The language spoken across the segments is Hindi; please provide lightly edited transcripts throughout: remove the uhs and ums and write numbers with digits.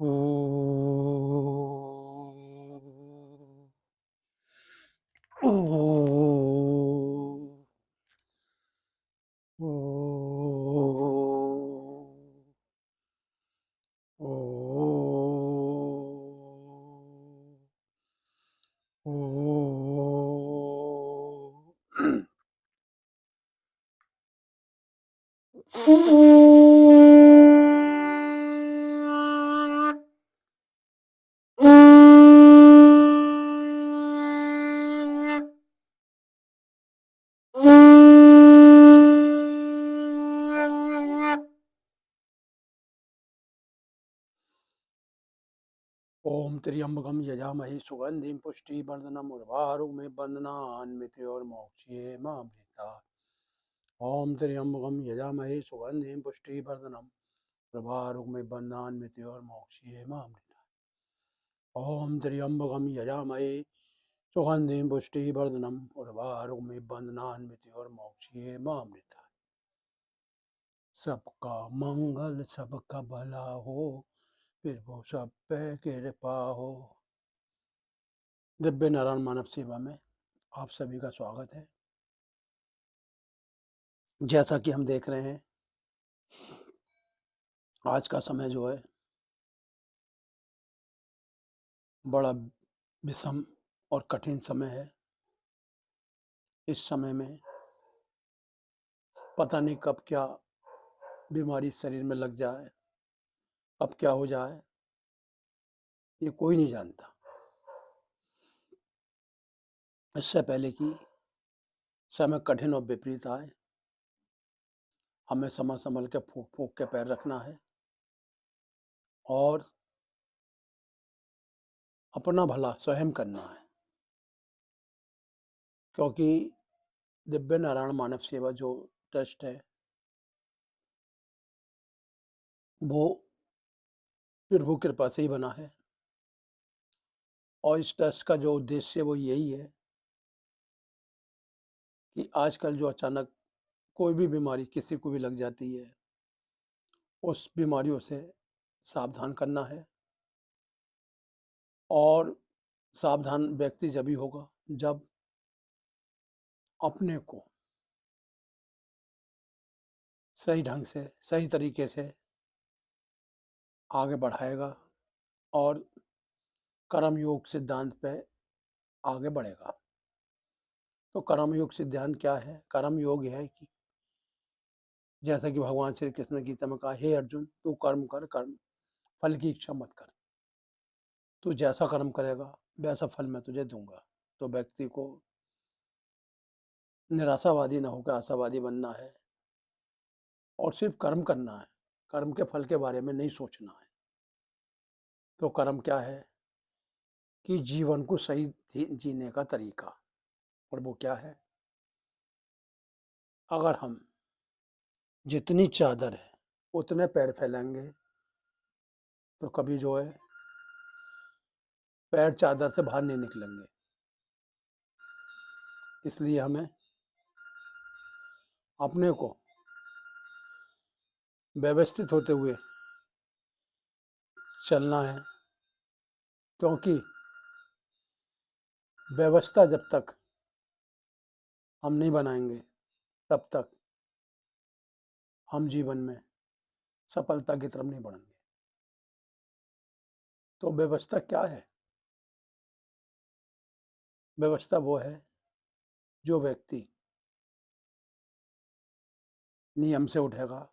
ओ ओ ओ ओ ओम त्र्यंबकम यजामहे सुगंधिं पुष्टिवर्धनम् उर्वारुकमिव बन्धनान् मृत्योर्मोक्षयेमामृता। ओम त्र्यंबकम यजामहे सुगंधिं पुष्टिवर्धनम् उर्वारुकमिव बन्धनान् मृत्योर्मोक्षयेमामृता। ओम त्र्यंबकम यजामहे सुगंधिं पुष्टिवर्धनम् उर्वारुकमिव बन्धनान् मृत्योर्मोक्षयेमामृता। सबका मंगल सबका भला हो, फिर वो सब पे कृपा हो। दिव्य नारायण मानव सेवा में आप सभी का स्वागत है। जैसा कि हम देख रहे हैं, आज का समय जो है बड़ा विषम और कठिन समय है। इस समय में पता नहीं कब क्या बीमारी शरीर में लग जाए, अब क्या हो जाए, ये कोई नहीं जानता। इससे पहले कि समय कठिन और विपरीत आए, हमें समय संभल के फूक फूक के पैर रखना है और अपना भला स्वयं करना है। क्योंकि दिव्य नारायण मानव सेवा जो ट्रस्ट है वो प्रभु कृपा से ही बना है और इस ट्रस्ट का जो उद्देश्य है वो यही है कि आजकल जो अचानक कोई भी बीमारी किसी को भी लग जाती है, उस बीमारियों से सावधान करना है। और सावधान व्यक्ति जब ही होगा जब अपने को सही ढंग से सही तरीके से आगे बढ़ाएगा और कर्म योग सिद्धांत पे आगे बढ़ेगा। तो कर्म योग सिद्धांत क्या है? कर्म योग है कि जैसा कि भगवान श्री कृष्ण गीता में कहा, हे अर्जुन तू कर्म कर, कर्म फल की इच्छा मत कर। तू जैसा कर्म करेगा वैसा फल मैं तुझे दूंगा। तो व्यक्ति को निराशावादी न होकर आशावादी बनना है और सिर्फ कर्म करना है, कर्म के फल के बारे में नहीं सोचना है। तो कर्म क्या है कि जीवन को सही जीने का तरीका, और वो क्या है? अगर हम जितनी चादर है उतने पैर फैलाएंगे तो कभी जो है पैर चादर से बाहर नहीं निकलेंगे। इसलिए हमें अपने को व्यवस्थित होते हुए चलना है, क्योंकि व्यवस्था जब तक हम नहीं बनाएंगे तब तक हम जीवन में सफलता की तरफ नहीं बढ़ेंगे। तो व्यवस्था क्या है? व्यवस्था वो है जो व्यक्ति नियम से उठेगा,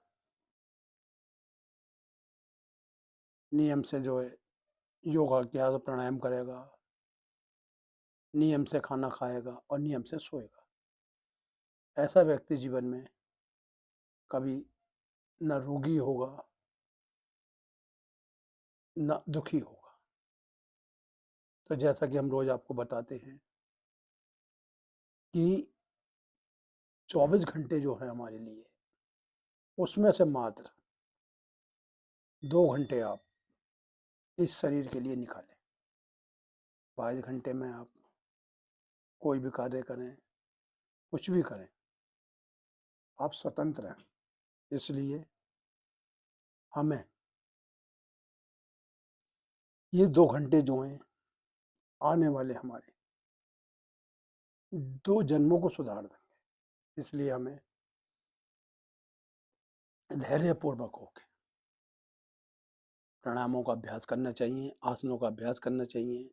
नियम से जो है योगा किया तो प्राणायाम करेगा, नियम से खाना खाएगा और नियम से सोएगा। ऐसा व्यक्ति जीवन में कभी न रोगी होगा न दुखी होगा। तो जैसा कि हम रोज आपको बताते हैं कि 24 घंटे जो है हमारे लिए, उसमें से मात्र 2 घंटे आप इस शरीर के लिए निकालें। 22 घंटे में आप कोई भी कार्य करें, कुछ भी करें, आप स्वतंत्र हैं। इसलिए हमें ये 2 घंटे जो हैं आने वाले हमारे 2 जन्मों को सुधार देंगे। इसलिए हमें धैर्यपूर्वक होके प्राणायामों का अभ्यास करना चाहिए, आसनों का अभ्यास करना चाहिए,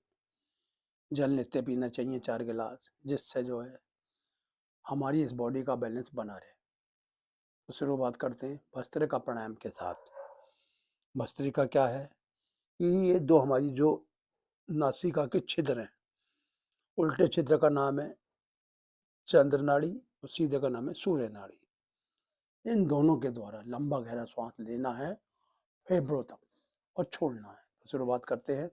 जल नित्य पीना चाहिए 4 गिलास, जिससे जो है हमारी इस बॉडी का बैलेंस बना रहे। तो शुरुआत करते हैं भस्त्रिका प्राणायाम के साथ। भस्त्रिका क्या है कि ये 2 हमारी जो नासिका के छिद्र हैं, उल्टे छिद्र का नाम है चंद्र नाड़ी और सीधे का नाम है सूर्य नाड़ी। इन दोनों के द्वारा लंबा गहरा श्वास लेना है फेफड़ों तक और छोड़ना है। तो शुरुआत करते हैं।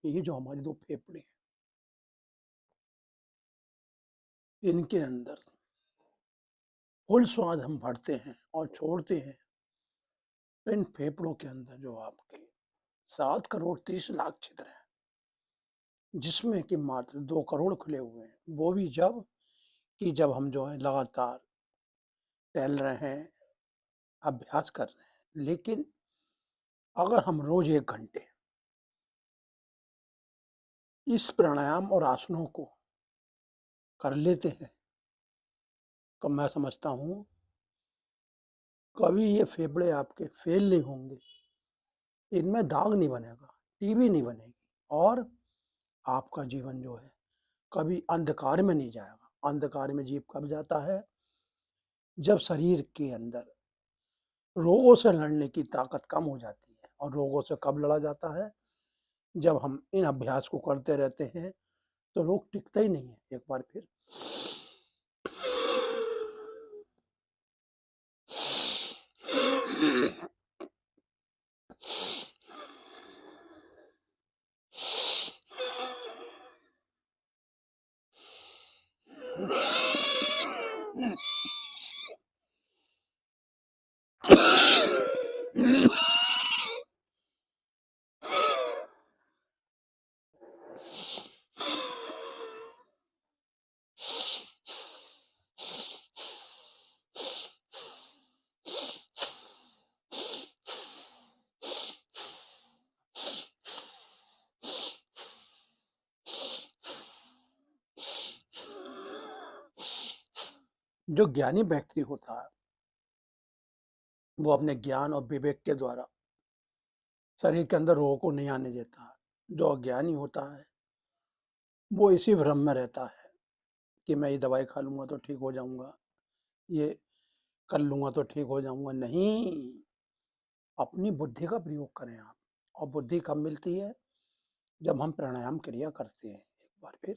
ये जो हमारी 2 फेफड़े हैं, इनके अंदर फुल श्वास हम भरते हैं और छोड़ते हैं। तो इन फेफड़ों के अंदर जो आपके 7 करोड़ 30 लाख छिद्र हैं, जिसमें कि मात्र 2 करोड़ खुले हुए हैं। वो भी जब हम जो है लगातार टहल रहे हैं, अभ्यास कर रहे हैं। लेकिन अगर हम रोज 1 घंटे इस प्राणायाम और आसनों को कर लेते हैं, तो मैं समझता हूँ कभी ये फेफड़े आपके फेल नहीं होंगे, इनमें दाग नहीं बनेगा, टीबी नहीं बनेगी और आपका जीवन जो है कभी अंधकार में नहीं जाएगा। अंधकार में जीव कब जाता है? जब शरीर के अंदर रोगों से लड़ने की ताकत कम हो जाती है। और रोगों से कब लड़ा जाता है? जब हम इन अभ्यास को करते रहते हैं, तो रोग टिकता ही नहीं है। एक बार फिर जो ज्ञानी व्यक्ति होता है, वो अपने ज्ञान और विवेक के द्वारा शरीर के अंदर रोगों को नहीं आने देता है। जो अज्ञानी होता है, वो इसी भ्रम में रहता है कि मैं ये दवाई खा लूँगा तो ठीक हो जाऊँगा, ये कर लूँगा तो ठीक हो जाऊँगा। नहीं, अपनी बुद्धि का प्रयोग करें आप। और बुद्धि कब मिलती है? जब हम प्राणायाम क्रिया करते हैं। एक बार फिर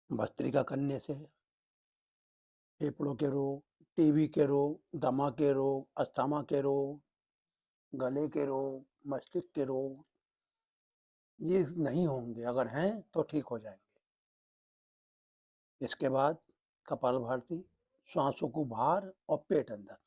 भस्त्रिका करने से फेफड़ों के रोग, टीबी के रोग, दमा के रोग, अस्थमा के रोग, गले के रोग, मस्तिष्क के रोग, ये नहीं होंगे। अगर हैं तो ठीक हो जाएंगे। इसके बाद कपालभाति, श्वासों को बाहर और पेट अंदर।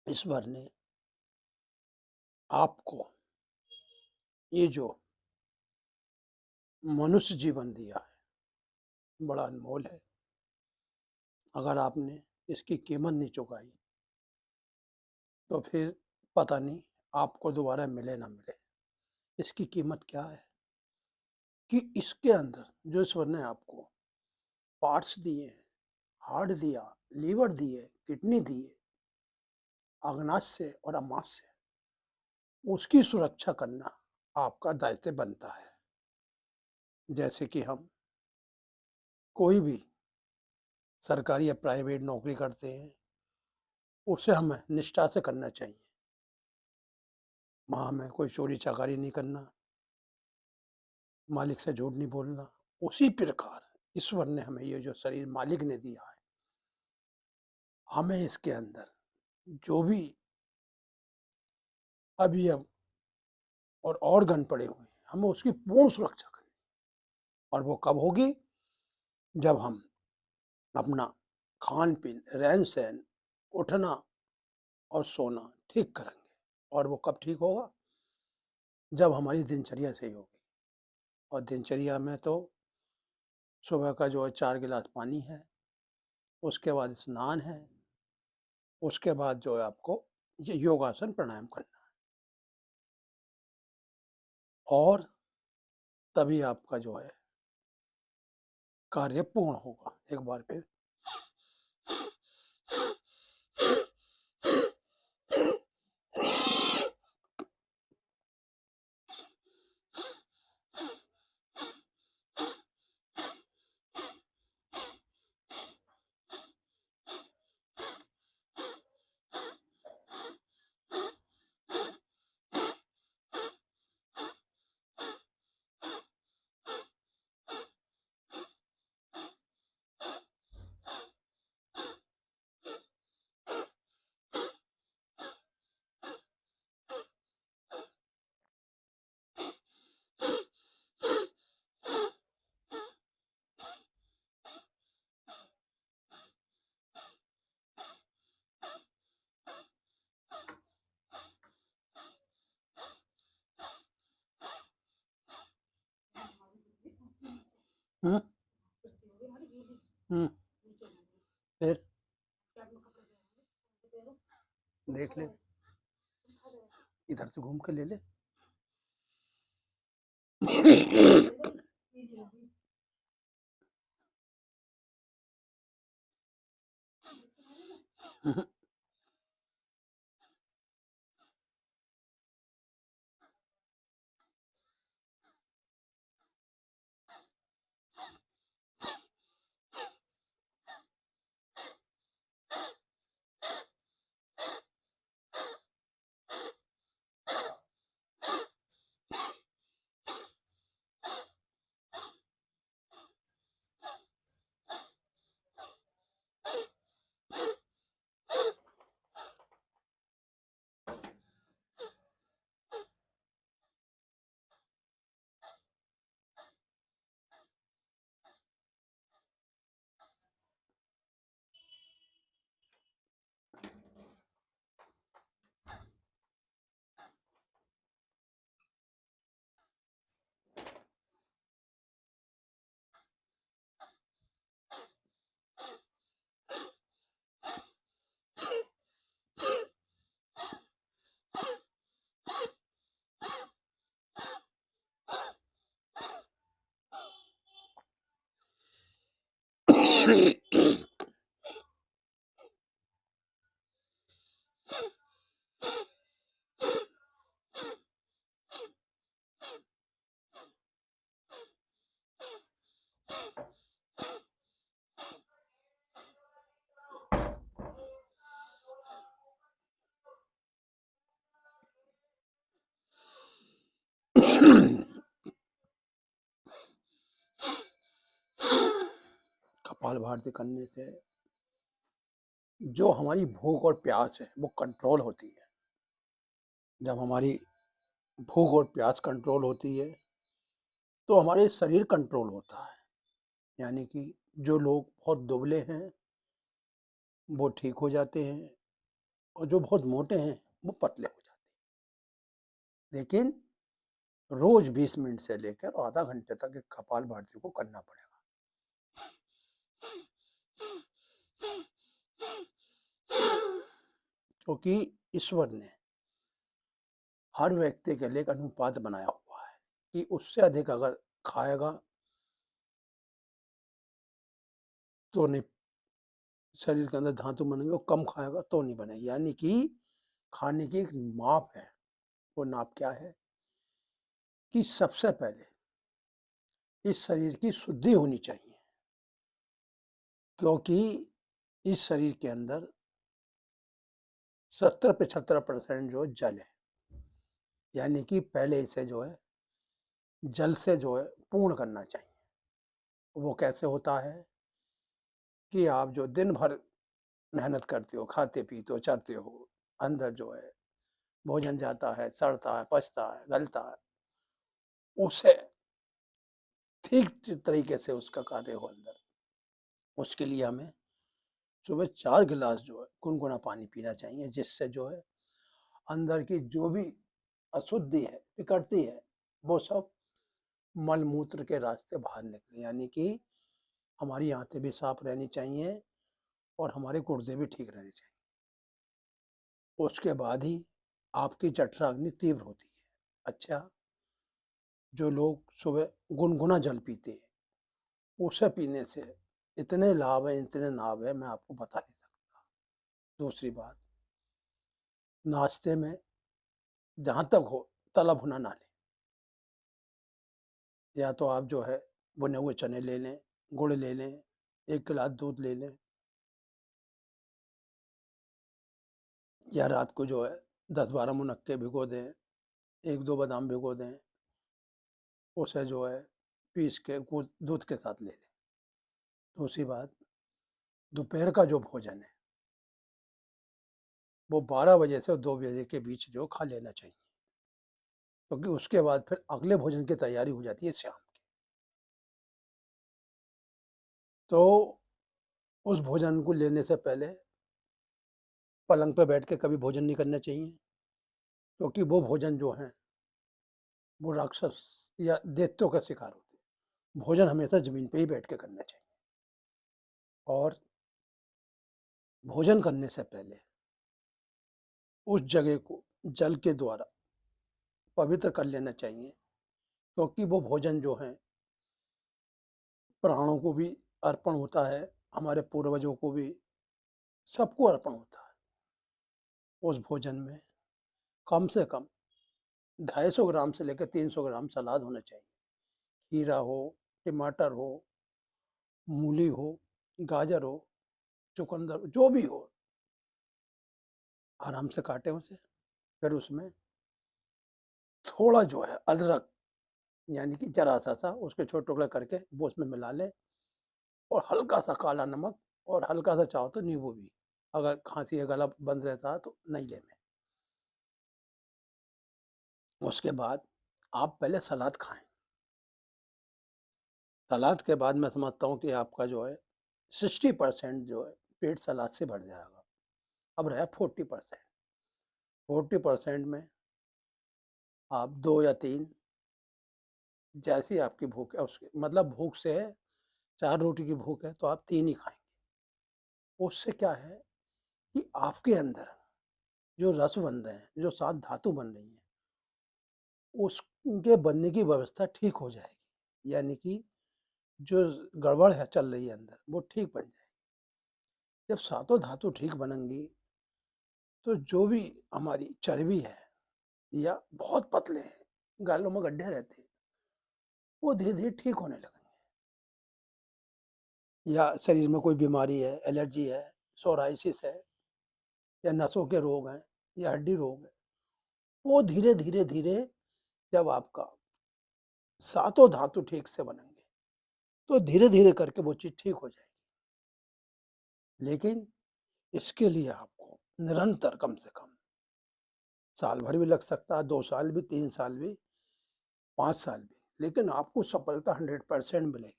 ईश्वर ने आपको ये जो मनुष्य जीवन दिया है, बड़ा अनमोल है। अगर आपने इसकी कीमत नहीं चुकाई तो फिर पता नहीं आपको दोबारा मिले ना मिले, इसकी कीमत क्या है कि इसके अंदर जो ईश्वर ने आपको पार्ट्स दिए, हार्ट दिया, लीवर दिए, किडनी दिए, अग्नाशय और अमाशय, उसकी सुरक्षा करना आपका दायित्व बनता है। जैसे कि हम कोई भी सरकारी या प्राइवेट नौकरी करते हैं, उसे हमें निष्ठा से करना चाहिए। वहाँ हमें कोई चोरी चकारी नहीं करना, मालिक से झूठ नहीं बोलना। उसी प्रकार ईश्वर ने हमें ये जो शरीर मालिक ने दिया है, हमें इसके अंदर जो भी अवयव और ऑर्गन पड़े हुए हैं, हमें उसकी पूर्ण सुरक्षा करनी। और वो कब होगी? जब हम अपना खान पीन, रहन सहन, उठना और सोना ठीक करेंगे। और वो कब ठीक होगा? जब हमारी दिनचर्या सही होगी। और दिनचर्या में तो सुबह का जो है 4 गिलास पानी है, उसके बाद स्नान है, उसके बाद जो है आपको ये योगासन प्राणायाम करना है। और तभी आपका जो है कार्य पूर्ण होगा। एक बार फिर हम्म हम्म फिर देख ले, इधर से घूम के ले ले। कपालभाति करने से जो हमारी भूख और प्यास है वो कंट्रोल होती है। जब हमारी भूख और प्यास कंट्रोल होती है तो हमारे शरीर कंट्रोल होता है। यानी कि जो लोग बहुत दुबले हैं वो ठीक हो जाते हैं, और जो बहुत मोटे हैं वो पतले हो जाते हैं। लेकिन रोज 20 मिनट से लेकर आधा घंटे तक एक कपालभाति को करना पड़ेगा। क्योंकि ईश्वर ने हर व्यक्ति के लिए एक अनुपात बनाया हुआ है कि उससे अधिक अगर खाएगा तो नहीं, शरीर के अंदर धातु बनेंगे, और कम खाएगा तो नहीं बनेगी। यानी कि खाने की एक माप है। वो नाप क्या है कि सबसे पहले इस शरीर की शुद्धि होनी चाहिए, क्योंकि इस शरीर के अंदर 70-75% जो जल है। यानी कि पहले इसे जो है जल से जो है पूर्ण करना चाहिए। वो कैसे होता है कि आप जो दिन भर मेहनत करते हो, खाते पीते हो, चरते हो, अंदर जो है भोजन जाता है, सड़ता है, पचता है, गलता है, उसे ठीक तरीके से उसका कार्य हो अंदर। उसके लिए हमें सुबह 4 गिलास जो है गुनगुना पानी पीना चाहिए, जिससे जो है अंदर की जो भी अशुद्धि है, विकृति है, वो सब मल मूत्र के रास्ते बाहर निकले। यानी कि हमारी आंतें भी साफ रहनी चाहिए और हमारे गुर्दे भी ठीक रहने चाहिए। उसके बाद ही आपकी जठराग्नि तीव्र होती है। अच्छा, जो लोग सुबह गुनगुना जल पीते हैं, उसे पीने से इतने लाभ हैं, इतने लाभ हैं, मैं आपको बता नहीं सकता। दूसरी बात, नाश्ते में जहाँ तक हो तला भुना ना लें। या तो आप जो है भुने हुए चने ले लें, गुड़ ले लें, 1 गिलास दूध ले लें, या रात को जो है 10-12 मुनक्के भिगो दें, 1-2 बादाम भिगो दें, उसे जो है पीस के दूध के साथ ले लें। दूसरी बात, दोपहर का जो भोजन है वो 12 बजे से 2 बजे के बीच जो खा लेना चाहिए, क्योंकि उसके बाद फिर अगले भोजन की तैयारी हो जाती है शाम की। तो उस भोजन को लेने से पहले पलंग पे बैठ के कभी भोजन नहीं करना चाहिए, क्योंकि वो भोजन जो है वो राक्षस या दैत्यों का शिकार होते हैं। भोजन हमेशा जमीन पे ही बैठ के करना चाहिए। और भोजन करने से पहले उस जगह को जल के द्वारा पवित्र कर लेना चाहिए, क्योंकि वो भोजन जो है प्राणों को भी अर्पण होता है, हमारे पूर्वजों को भी, सबको अर्पण होता है। उस भोजन में कम से कम 250 ग्राम से लेकर 300 ग्राम सलाद होना चाहिए। खीरा हो, टमाटर हो, मूली हो, गाजर हो, चुकंदर, जो भी हो, आराम से काटें उसे। फिर उसमें थोड़ा जो है अदरक, यानी कि जरा सा उसके छोटे टुकड़े करके वो उसमें मिला लें, और हल्का सा काला नमक, और हल्का सा चाहो तो नींबू भी, अगर खांसी या गला बंद रहता है तो नहीं लेना। उसके बाद आप पहले सलाद खाएं। सलाद के बाद मैं समझता हूँ कि आपका जो है 60% जो है पेट सलाद से भर जाएगा। अब रहा 40%। 40% में आप 2 या 3, जैसी आपकी भूख है उसके, मतलब भूख से है, 4 रोटी की भूख है तो आप 3 ही खाएंगे। उससे क्या है कि आपके अंदर जो रस बन रहे हैं, जो 7 धातु बन रही हैं, उसके बनने की व्यवस्था ठीक हो जाएगी। यानी कि जो गड़बड़ है चल रही है अंदर, वो ठीक बन जाएगी। जब सातों धातु ठीक बनेंगी तो जो भी हमारी चर्बी है या बहुत पतले हैं, गालों में गड्ढे रहते हैं, वो धीरे धीरे ठीक होने लगेंगे। या शरीर में कोई बीमारी है, एलर्जी है, सोराइसिस है, या नसों के रोग हैं, या हड्डी रोग है, वो धीरे धीरे धीरे जब आपका सातों धातु ठीक से बनेंगे तो धीरे धीरे करके वो चीज़ ठीक हो जाएगी। लेकिन इसके लिए आपको निरंतर कम से कम साल भर भी लग सकता है, 2 साल भी, 3 साल भी, 5 साल भी, लेकिन आपको सफलता 100% मिलेगी।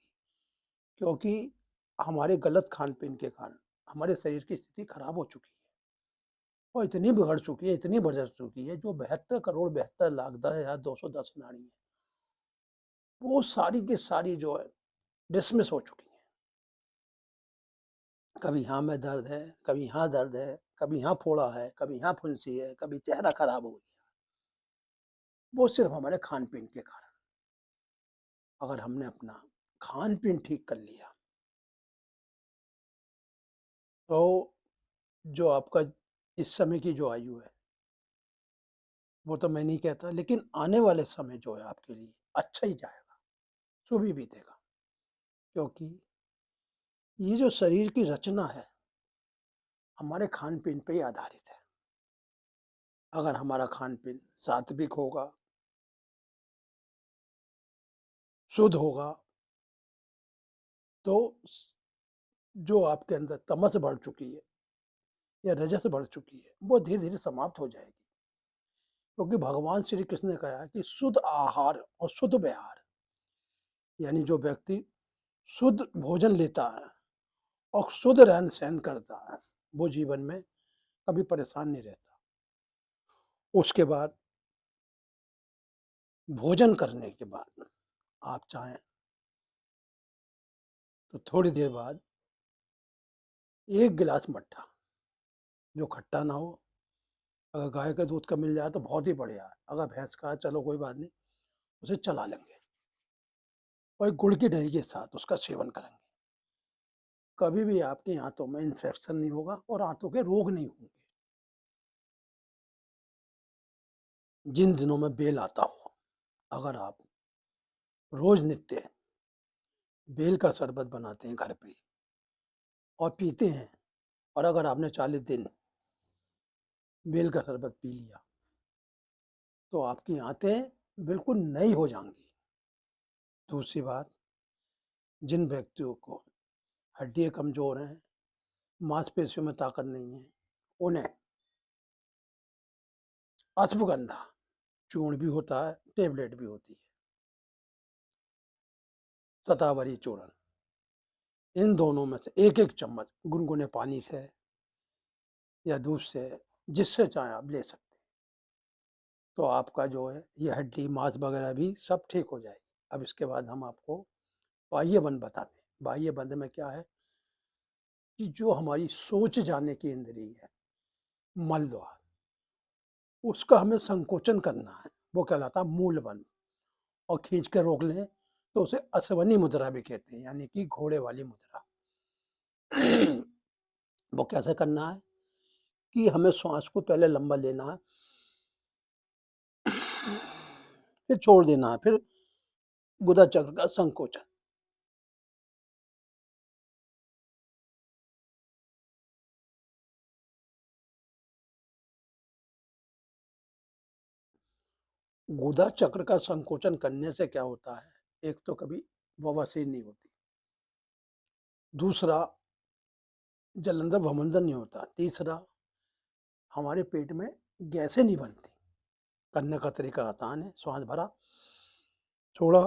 क्योंकि हमारे गलत खान-पीन के कारण हमारे शरीर की स्थिति खराब हो चुकी है, और इतनी बिगड़ चुकी है, इतनी बढ़ चुकी है, जो 72 करोड़ 72 लाख 10,210 नाड़ी है, वो सारी की सारी जो है डिसमिस हो चुकी हैं। कभी यहाँ में दर्द है, कभी यहाँ दर्द है, कभी यहाँ फोड़ा है, कभी यहाँ फुंसी है, कभी चेहरा खराब हो गया। वो सिर्फ हमारे खान पीन के कारण। अगर हमने अपना खान पीन ठीक कर लिया तो जो आपका इस समय की जो आयु है वो तो मैं नहीं कहता, लेकिन आने वाले समय जो है आपके लिए अच्छा ही जाएगा, शुभ ही बीतेगा। क्योंकि ये जो शरीर की रचना है हमारे खान पीन पे ही आधारित है। अगर हमारा खान पीन सात्विक होगा, शुद्ध होगा, तो जो आपके अंदर तमस बढ़ चुकी है या रजस बढ़ चुकी है वो धीरे धीरे समाप्त हो जाएगी। क्योंकि भगवान श्री कृष्ण ने कहा कि शुद्ध आहार और शुद्ध व्यवहार, यानी जो व्यक्ति शुद्ध भोजन लेता है और शुद्ध रहन सहन करता है वो जीवन में कभी परेशान नहीं रहता। उसके बाद भोजन करने के बाद आप चाहें तो थोड़ी देर बाद एक गिलास मट्ठा जो खट्टा ना हो, अगर गाय का दूध का मिल जाए तो बहुत ही बढ़िया है, अगर भैंस का है चलो कोई बात नहीं, उसे चला लेंगे और गुड़ की दही के साथ उसका सेवन करेंगे। कभी भी आपके आंतों में इन्फेक्शन नहीं होगा और आंतों के रोग नहीं होंगे। जिन दिनों में बेल आता हो, अगर आप रोज नित्य बेल का शरबत बनाते हैं घर पे और पीते हैं, और अगर आपने 40 दिन बेल का शरबत पी लिया तो आपकी आंतें बिल्कुल नई हो जाएंगी। दूसरी बात, जिन व्यक्तियों को हड्डियां कमजोर हैं, मांसपेशियों में ताकत नहीं है, उन्हें अश्वगंधा चूर्ण भी होता है, टेबलेट भी होती है, शतावरी चूर्ण, इन दोनों में से एक एक चम्मच गुनगुने पानी से या दूध से, जिससे चाहे आप ले सकते हैं, तो आपका जो है ये हड्डी मांस वगैरह भी सब ठीक हो जाएगी। अब इसके बाद हम आपको बाह्य बंद बताते हैं। बाह्य बंद में क्या है कि जो हमारी सोच जाने की इंद्री है, मल द्वार, उसका हमें संकोचन करना है, वो कहलाता है मूल बंद। और खींच के रोक लें तो उसे अश्वनी मुद्रा भी कहते हैं, यानी कि घोड़े वाली मुद्रा। वो कैसे करना है कि हमें श्वास को पहले लंबा लेना है, फिर छोड़ देना है, फिर गुदा चक्र का संकोचन। गुदा चक्र का संकोचन करने से क्या होता है, एक तो कभी बवासीर नहीं होती, दूसरा जलंधर भमंदर नहीं होता, तीसरा हमारे पेट में गैसें नहीं बनती। करने का तरीका आसान है, श्वास भरा, छोड़ा,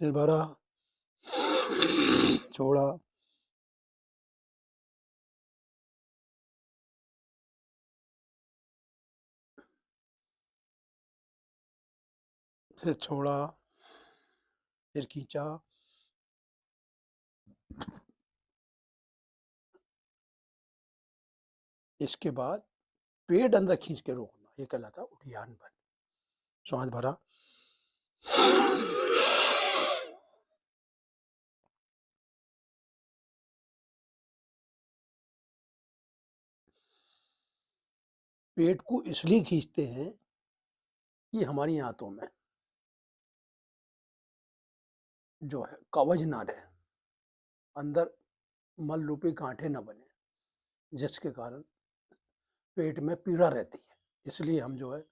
फिर भरा, छोड़ा, फिर छोड़ा, फिर खींचा, इसके बाद पेट अंदर खींच के रोकना, ये कहलाता है उठियान बंद। श्वास भरा, पेट को इसलिए खींचते हैं कि हमारी आंतों में जो है कवज ना रहे, अंदर मल रूपी गांठें ना बने, जिसके कारण पेट में पीड़ा रहती है। इसलिए हम जो है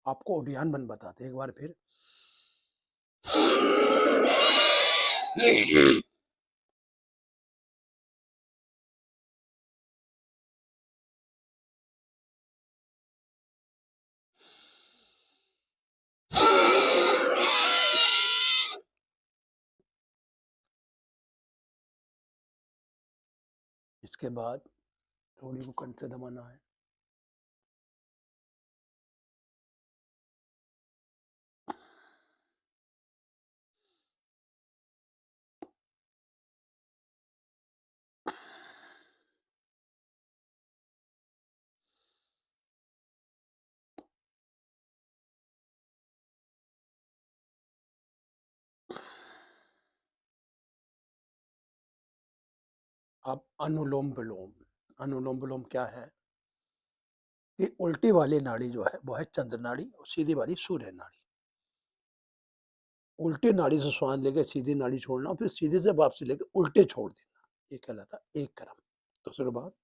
आपको उद्यान बन बताते हैं। एक बार फिर इसके बाद थोड़ी को कंठ से दबाना है। अब अनुलोम-विलोम, अनुलोम-विलोम क्या है? कि उल्टी वाली नाड़ी जो है वो है चंद्र नाड़ी और सीधी वाली सूर्य नाड़ी। उल्टी नाड़ी से श्वास लेके सीधी नाड़ी छोड़ना और फिर सीधे से वापसी लेके उल्टे छोड़ देना, ये कहलाता है एक क्रम। दूसरी बात,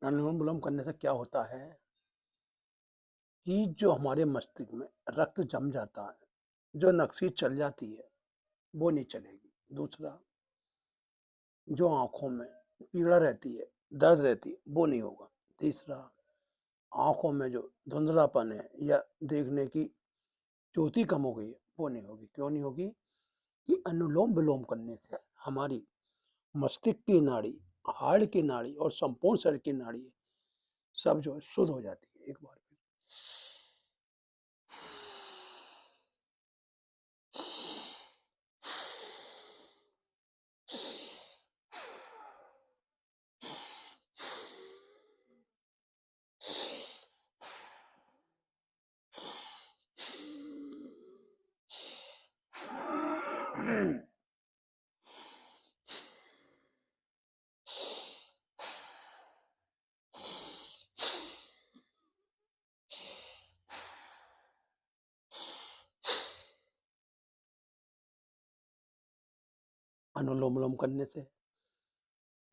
अनुलोम-विलोम करने से क्या होता है कि जो हमारे मस्तिष्क में रक्त जम जाता है, जो नक्सी चल जाती है, वो नहीं चलेगी। दूसरा, जो आँखों में पीड़ा रहती है, दर्द रहती है, वो नहीं होगा। तीसरा, आँखों में जो धुंधलापन है या देखने की ज्योति कम हो गई है, वो नहीं होगी। क्यों नहीं होगी? कि अनुलोम-विलोम करने से हमारी मस्तिष्क की नाड़ी, हाड़ की नाड़ी और संपूर्ण शरीर की नाड़ी सब जो है शुद्ध हो जाती है एक बार में। अनुलोम-विलोम करने से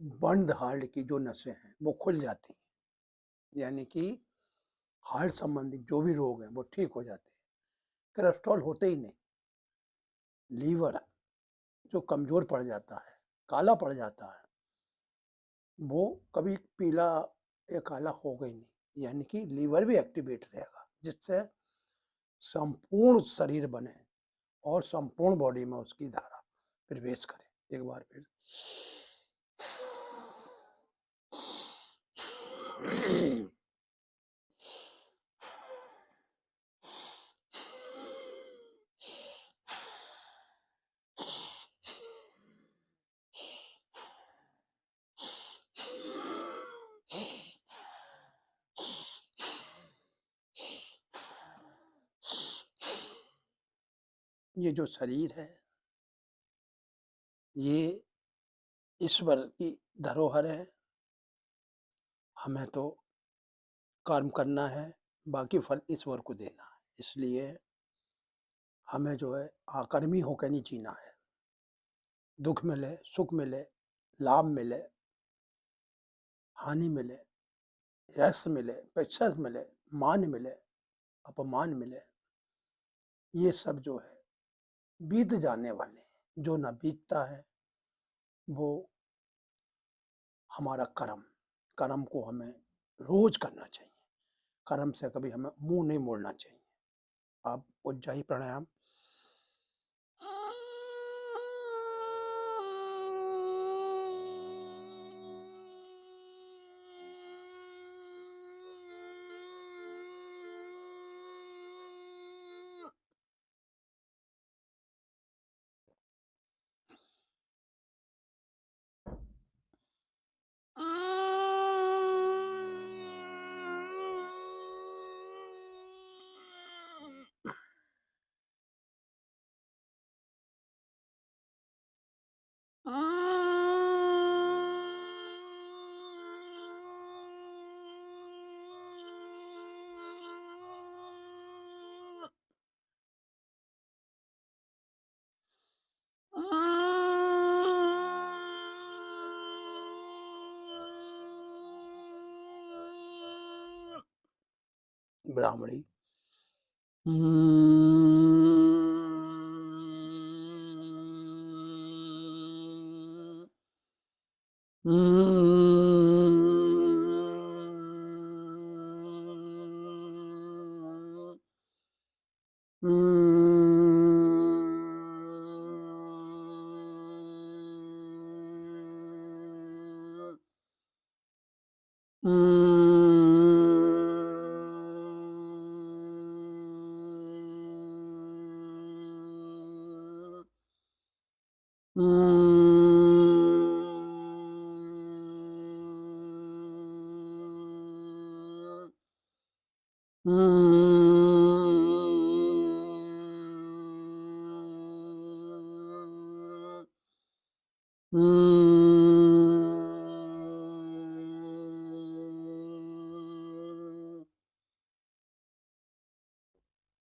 बंद हार्ट की जो नसें हैं, वो खुल जाती हैं। यानी कि हार्ट संबंधी जो भी रोग हैं, वो ठीक हो जाते हैं। कोलेस्ट्रॉल होते ही नहीं। लीवर जो कमज़ोर पड़ जाता है, काला पड़ जाता है, वो कभी पीला या काला होगा ही नहीं। यानी कि लीवर भी एक्टिवेट रहेगा, जिससे संपूर्ण शरीर बने और संपूर्ण बॉडी में उसकी धारा प्रवेश करे। एक बार फिर। ये जो शरीर है, ये ईश्वर की धरोहर है। हमें तो कर्म करना है, बाकी फल ईश्वर को देना है। इसलिए हमें जो है आकर्मी होकर नहीं जीना है। दुख मिले, सुख मिले, लाभ मिले, हानि मिले, यश मिले, प्रशंसा मिले, मान मिले, अपमान मिले, ये सब जो है बीत जाने वाले हैं। जो ना बीतता है, वो हमारा कर्म। कर्म को हमें रोज करना चाहिए। कर्म से कभी हमें मुँह नहीं मोड़ना चाहिए। आप उज्जाई प्राणायाम ब्राह्मणी।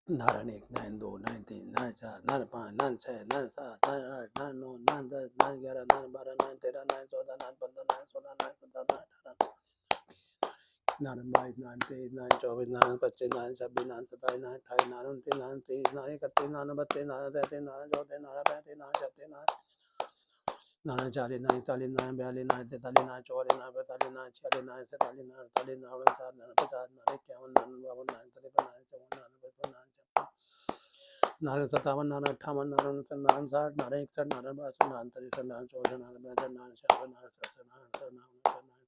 नारायण 1, नारायण 2, नारायण 3, नारायण 4, नारायण 5, नारायण 6, नारायण 7, नारायण 8, नारायण 9, नारायण 10, नारायण 11, नारायण 12, नारायण 13, नारायण 14, नारायण 15, नारायण 16, नारायण 17, नारायण 18, नारायण 22, नारायण 23, नारायण 24, नारायण 25, नारायण 26, नारायण 27, नारायण 28, नारायण 29, नारायण 30, नारायण 31, नारायण 32, नारायण 33, नारायण 34, नारायण 35, नारायण 36, नारायण 40, नारायण 41, नारायण 42, नारायण 43, नारायण 44, नारायण 45, नारायण 46, नारायण 47, नारायण 48, नारायण 49, नारायण 50, नारायण 51, नारायण 52, नारायण 53, नारायण 54, नारायण 55, नारायण 57, नारायण 58, नारायण 59, नारायण 60, नारायण 61, नारायण 62, नारायण 63, नारायण 64, नारायण 65, नारायण 66, नारायण 67, नारायण 68, नारायण 69, नारायण 70, नारायण 71, नारायण 72, नारायण 73, नारायण 74, नारायण 75, नारायण 76, नारायण 77, नारायण 78, नारायण 79, नारायण 80,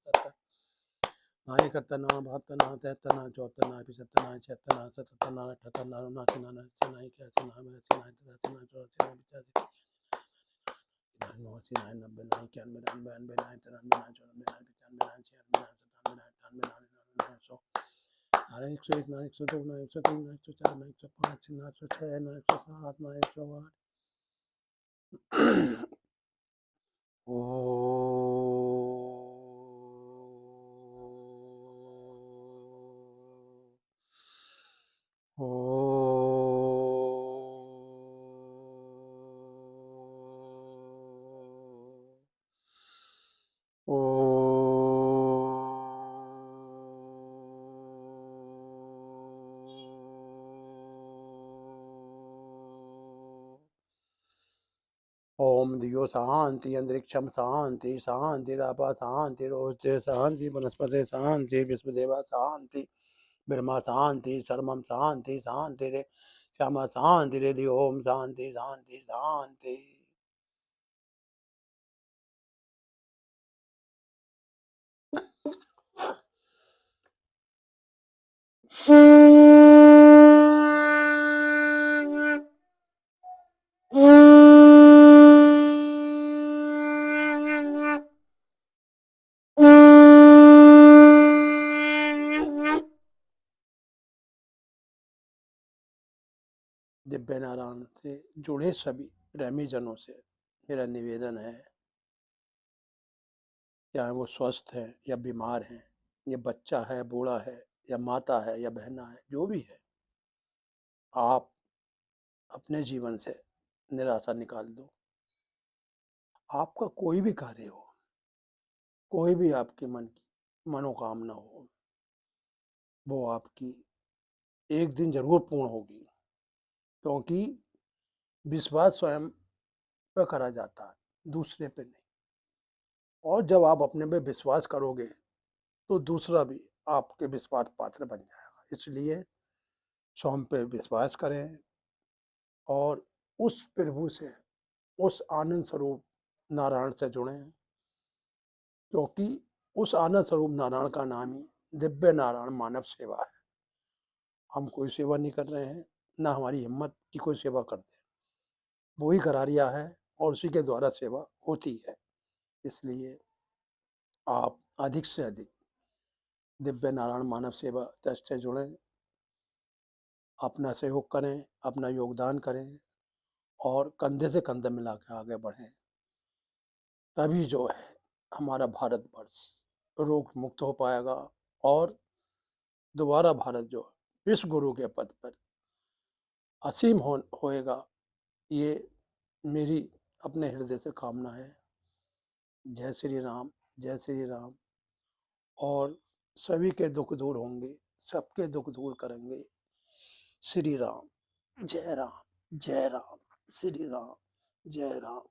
नारायण 81, नारायण 82, नारायण 83, नारायण 84, नारायण 89, नारायण 90, नारायण 91, नारायण 92, नारायण 93, नारायण 94, नारायण 95, नारायण 96, नारायण 97, नारायण 98, नारायण 99, नारायण 100, नारायण 101, नारायण 102, नारायण 103, नारायण 104, नारायण 105, नारायण 106, नारायण 107, नारायण 108। ओम दियो शांति, अंतरिक्षम शांति, शांतिरापा शांति, रोचे शांति, वनस्पति शांति, विश्वदेवा शांति, ब्रह्मा शांति, सर्वम शांति, शांति रे श्यामा शांति रे ओम शांति शांति शांति। दिव्य नारायण से जुड़े सभी प्रेमी जनों से मेरा निवेदन है, चाहे वो स्वस्थ है या बीमार है, ये बच्चा है, बूढ़ा है, या माता है या बहना है, जो भी है, आप अपने जीवन से निराशा निकाल दो। आपका कोई भी कार्य हो, कोई भी आपके मन की मनोकामना हो, वो आपकी एक दिन जरूर पूर्ण होगी, क्योंकि विश्वास स्वयं पर करा जाता है, दूसरे पे नहीं। और जब आप अपने पे विश्वास करोगे तो दूसरा भी आपके विश्वास पात्र बन जाएगा। इसलिए स्वयं पे विश्वास करें और उस प्रभु से, उस आनंद स्वरूप नारायण से जुड़ें, क्योंकि उस आनंद स्वरूप नारायण का नाम ही दिव्य नारायण मानव सेवा है। हम कोई सेवा नहीं कर रहे हैं, ना हमारी हिम्मत की कोई सेवा करते हैं, वो ही करा रिया है और उसी के द्वारा सेवा होती है। इसलिए आप अधिक से अधिक दिव्य नारायण मानव सेवा ट्रस्ट से जुड़ें, अपना सहयोग करें, अपना योगदान करें और कंधे से कंधा मिला के आगे बढ़ें। तभी जो है हमारा भारतवर्ष रोग मुक्त हो पाएगा और दोबारा भारत जो विश्व गुरु के पद पर असीम होएगा। ये मेरी अपने हृदय से कामना है। जय श्री राम, जय श्री राम। और सभी के दुख दूर होंगे, सबके दुख दूर करेंगे। श्री राम, जय राम, जय राम, श्री राम, जय राम।